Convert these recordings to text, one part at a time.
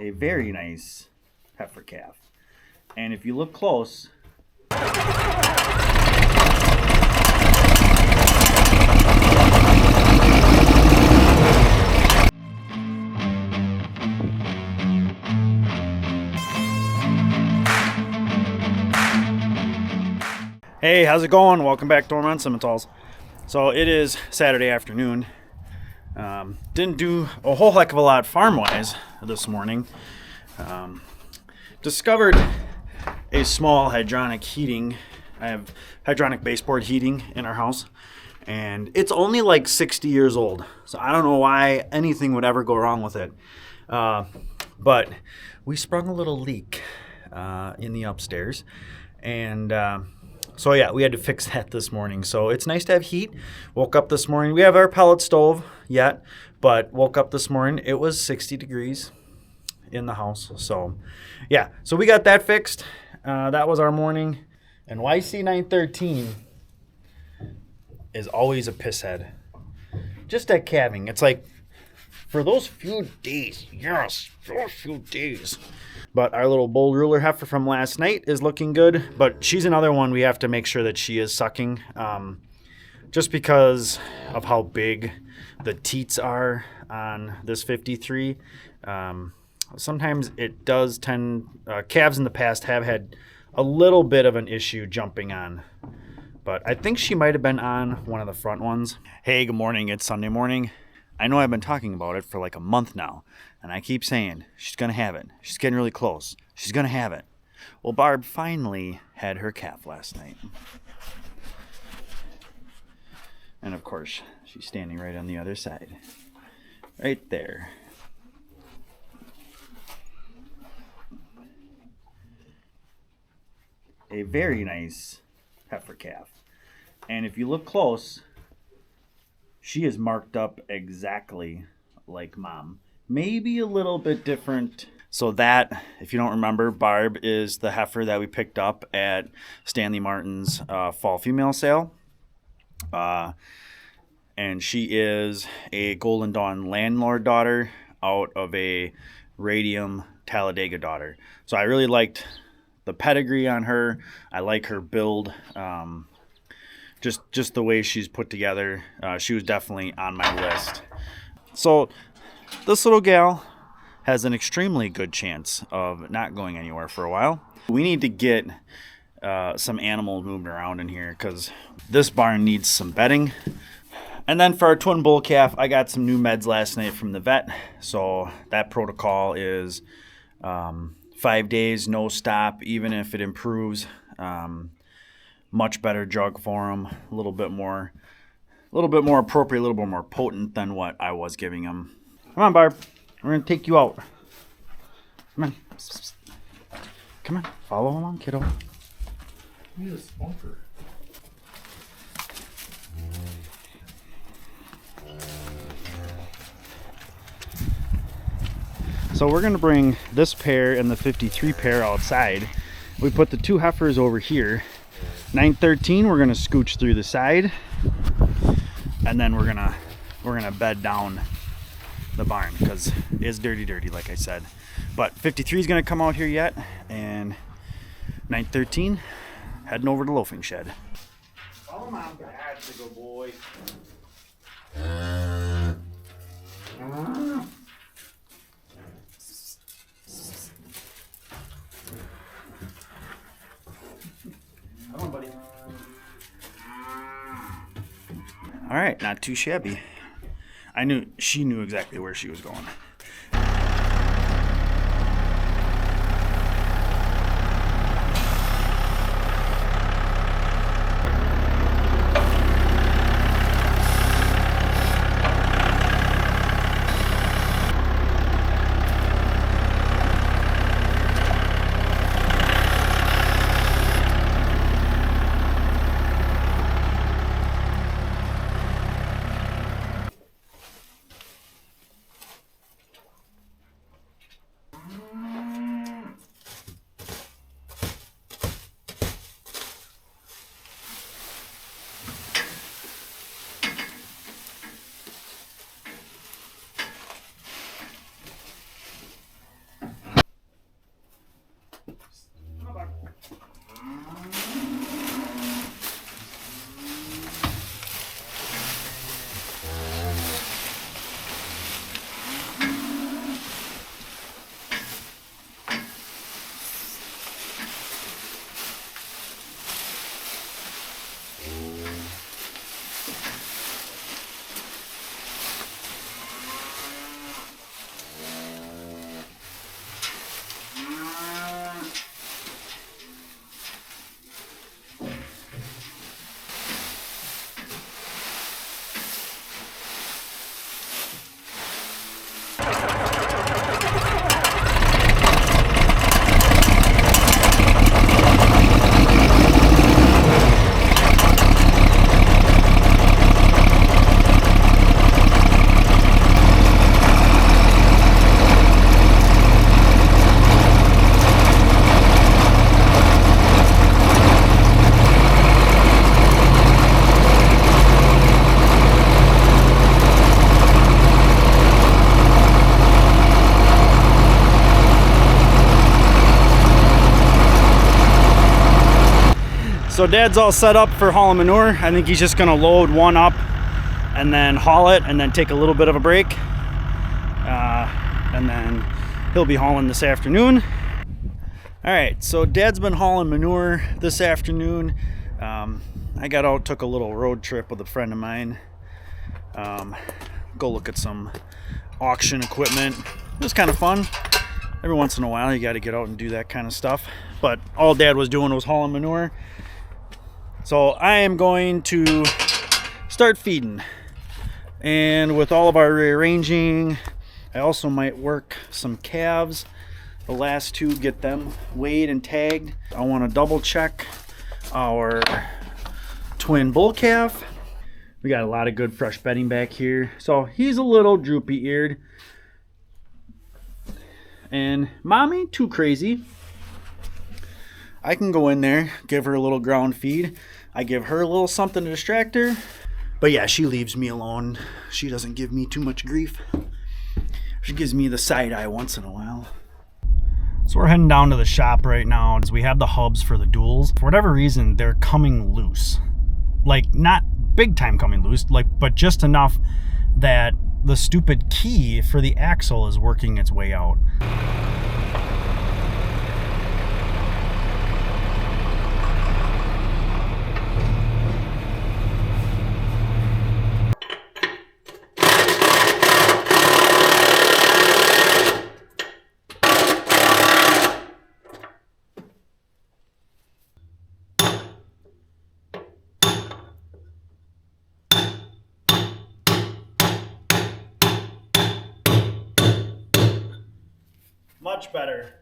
a very nice heifer calf. And if you look close, hey, how's it going? Welcome back to Ohrmundt Simmentals. So it is Saturday afternoon. Didn't do a whole heck of a lot farm-wise this morning. Discovered a small hydronic heating. I have hydronic baseboard heating in our house, and it's only like 60 years old. So I don't know why anything would ever go wrong with it. But we sprung a little leak in the upstairs, and so yeah, we had to fix that this morning. So it's nice to have heat. Woke up this morning. We have our pellet stove yet, but woke up this morning. It was 60 degrees in the house. So yeah, so we got that fixed. That was our morning. And YC 913 is always a pisshead. Just at calving. It's like for those few days. Yes, those few days. But our little bull ruler heifer from last night is looking good. But she's another one we have to make sure that she is sucking. Just because of how big the teats are on this 53. Sometimes it does tend, calves in the past have had a little bit of an issue jumping on. But I think she might have been on one of the front ones. Hey, good morning. It's Sunday morning. I know I've been talking about it for like a month now. And I keep saying, she's going to have it. She's getting really close. She's going to have it. Well, Barb finally had her calf last night. And of course, she's standing right on the other side. Right there. A very nice heifer calf. And if you look close, she is marked up exactly like mom. Maybe a little bit different. So that, if you don't remember, Barb is the heifer that we picked up at Stanley Martin's fall female sale. And she is a Golden Dawn landlord daughter out of a Radium Talladega daughter. So I really liked the pedigree on her. I like her build. Just the way she's put together. She was definitely on my list. So this little gal has an extremely good chance of not going anywhere for a while. We need to get some animals moving around in here because this barn needs some bedding. And then for our twin bull calf, I got some new meds last night from the vet. So that protocol is 5 days, no stop, even if it improves. Much better drug for him, a little bit more appropriate, a little bit more potent than what I was giving him. Come on, Barb. We're going to take you out. Come on. Come on. Follow along, kiddo. You need a spunker. So we're going to bring this pair and the 53 pair outside. We put the two heifers over here. 913, we're going to scooch through the side. And then we're going to bed down the barn because it's dirty like I said. But 53 is going to come out here yet, and 913 heading over to loafing shed. Follow mom, that's a good boy. Come on, buddy. All right, not too shabby. She knew exactly where she was going. So Dad's all set up for hauling manure. I think he's just gonna load one up and then haul it and then take a little bit of a break. And then he'll be hauling this afternoon. All right, so Dad's been hauling manure this afternoon. I got out, took a little road trip with a friend of mine. Go look at some auction equipment. It was kind of fun. Every once in a while you got to get out and do that kind of stuff. But all Dad was doing was hauling manure. So I am going to start feeding. And with all of our rearranging, I also might work some calves. The last two, get them weighed and tagged. I want to double check our twin bull calf. We got a lot of good fresh bedding back here. So he's a little droopy eared. And mommy, too crazy. I can go in there, give her a little ground feed. I give her a little something to distract her. But yeah, she leaves me alone. She doesn't give me too much grief. She gives me the side eye once in a while. So we're heading down to the shop right now. We have the hubs for the duals. For whatever reason, they're coming loose. Like, not big time coming loose, but just enough that the stupid key for the axle is working its way out. Much better.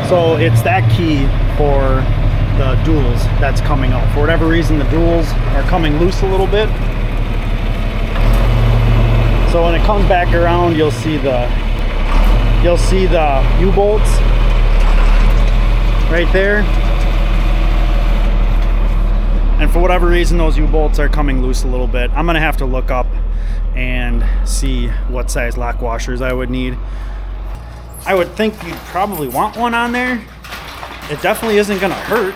So it's that key for the duals that's coming out. For whatever reason, the duals are coming loose a little bit. So when it comes back around, you'll see the U-bolts right there. And for whatever reason, those U-bolts are coming loose a little bit. I'm gonna have to look up and see what size lock washers I would need. I would think you'd probably want one on there. It definitely isn't gonna hurt.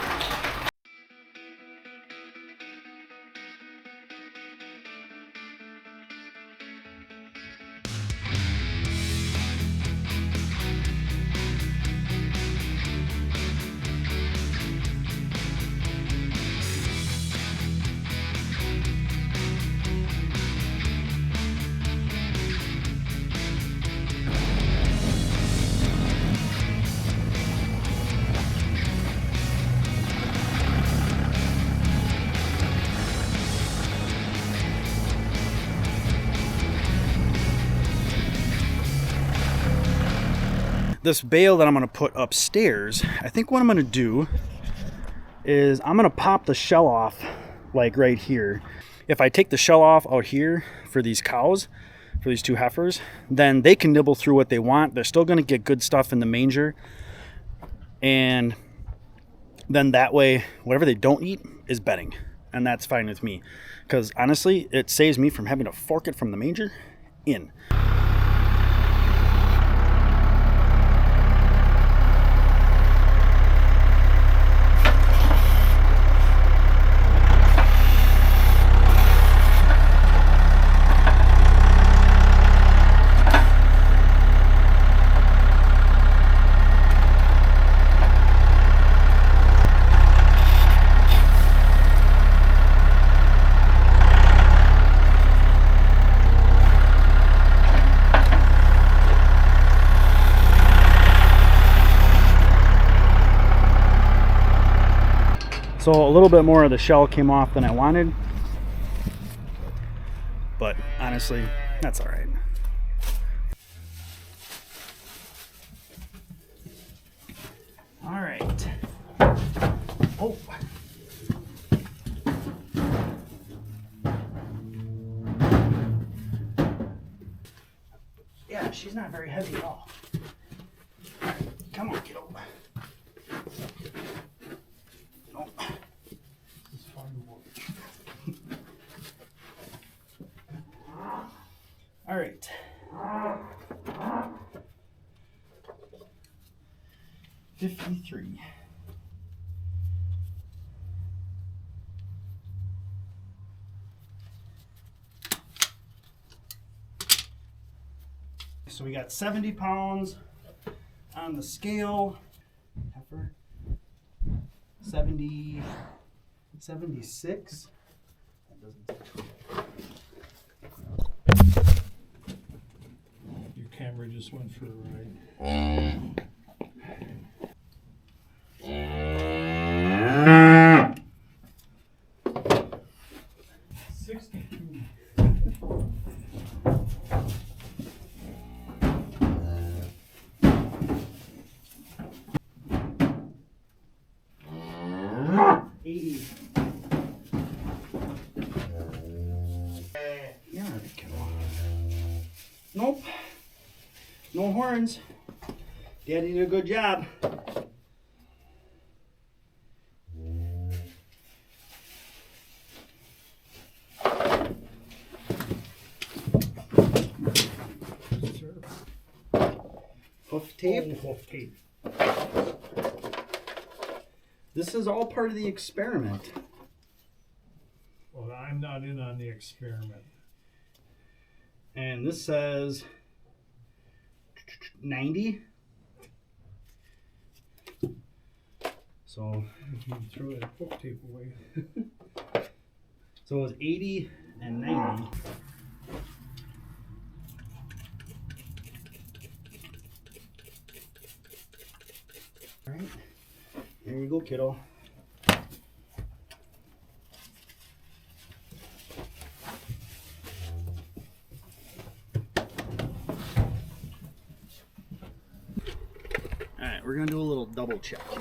This bale that I'm going to put upstairs, I think what I'm going to do is I'm going to pop the shell off like right here. If I take the shell off out here for these cows, for these two heifers, then they can nibble through what they want. They're still going to get good stuff in the manger. And then that way, whatever they don't eat is bedding. And that's fine with me. Because honestly, it saves me from having to fork it from the manger in. So a little bit more of the shell came off than I wanted, but honestly, that's all right. All right. Oh. Yeah, she's not very heavy at all. All right, come on, kiddo. All right. 53. So we got 70 pounds on the scale. Heifer. 70, 76. That doesn't. Your camera just went for a ride. 62. Nope. No horns. Daddy did a good job. Hoof tape. Oh, hoof tape. This is all part of the experiment. Well, I'm not in on the experiment. And this says 90. So You can throw that hoof tape away. so it was 80 and 90. All right. There you go, kiddo. Alright, we're going to do a little double check here.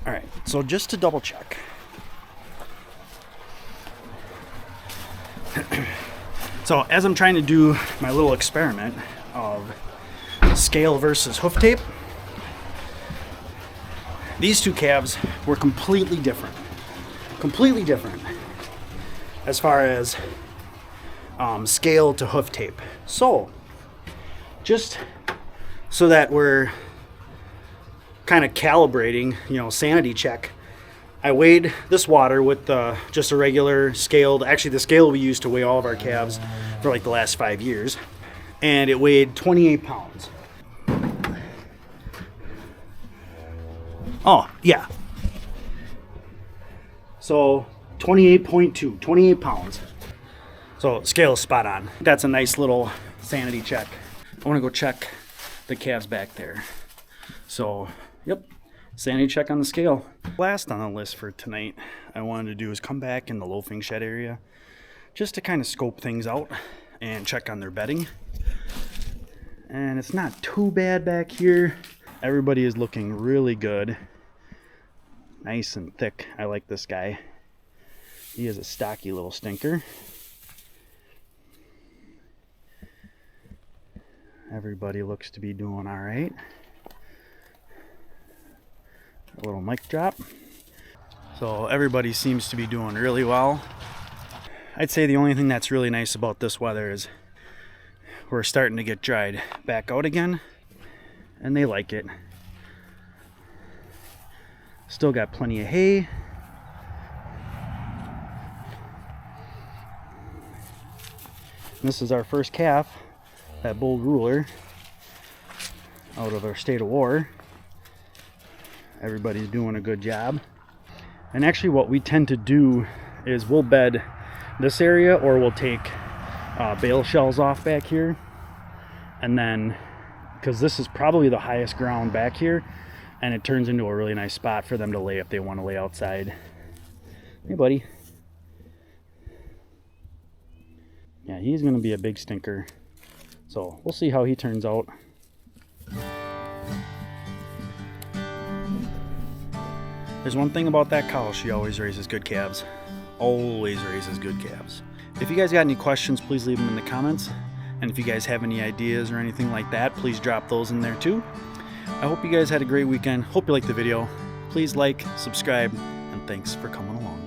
Alright, so just to double check. So as I'm trying to do my little experiment of scale versus hoof tape, these two calves were completely different. Completely different as far as scale to hoof tape. So just so that we're kind of calibrating, sanity check, I weighed this water with just a regular scaled, actually the scale we used to weigh all of our calves for like the last 5 years, and it weighed 28 pounds. Oh, yeah. So 28.2, 28 pounds. So scale is spot on. That's a nice little sanity check. I want to go check the calves back there. So, yep. Sanity check on the scale. Last on the list for tonight I wanted to do is come back in the loafing shed area just to kind of scope things out and check on their bedding. And it's not too bad back here. Everybody is looking really good. Nice and thick. I like this guy. He is a stocky little stinker. Everybody looks to be doing all right. A little mic drop. So everybody seems to be doing really well. I'd say the only thing that's really nice about this weather is we're starting to get dried back out again, and they like it. Still got plenty of hay. This is our first calf, that Bold Ruler, out of our state of war. Everybody's doing a good job. And actually what we tend to do is we'll bed this area, or we'll take bale shells off back here, and then because this is probably the highest ground back here, and it turns into a really nice spot for them to lay if they want to lay outside. Hey buddy. Yeah, he's gonna be a big stinker, so we'll see how he turns out. There's one thing about that cow, she always raises good calves. Always raises good calves. If you guys got any questions, please leave them in the comments. And if you guys have any ideas or anything like that, please drop those in there too. I hope you guys had a great weekend. Hope you liked the video. Please like, subscribe, and thanks for coming along.